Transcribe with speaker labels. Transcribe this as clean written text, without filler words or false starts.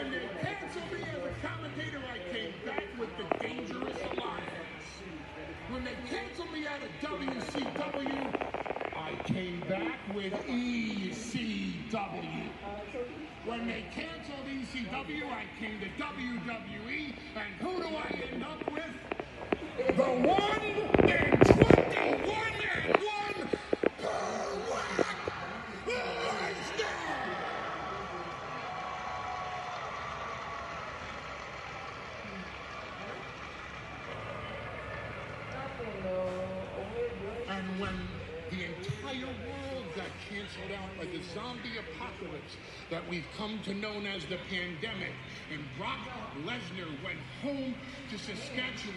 Speaker 1: When they canceled me as a commentator, I came back with the Dangerous Alliance. When they canceled me out of WCW, I came back with ECW. When they canceled ECW, I came to WWE, and who do I end up with? The 1 and 21 and 1 Brock Lesnar! And when the entire world got canceled out by the zombie apocalypse that we've come to know as the pandemic, and Brock Lesnar went home to Saskatchewan.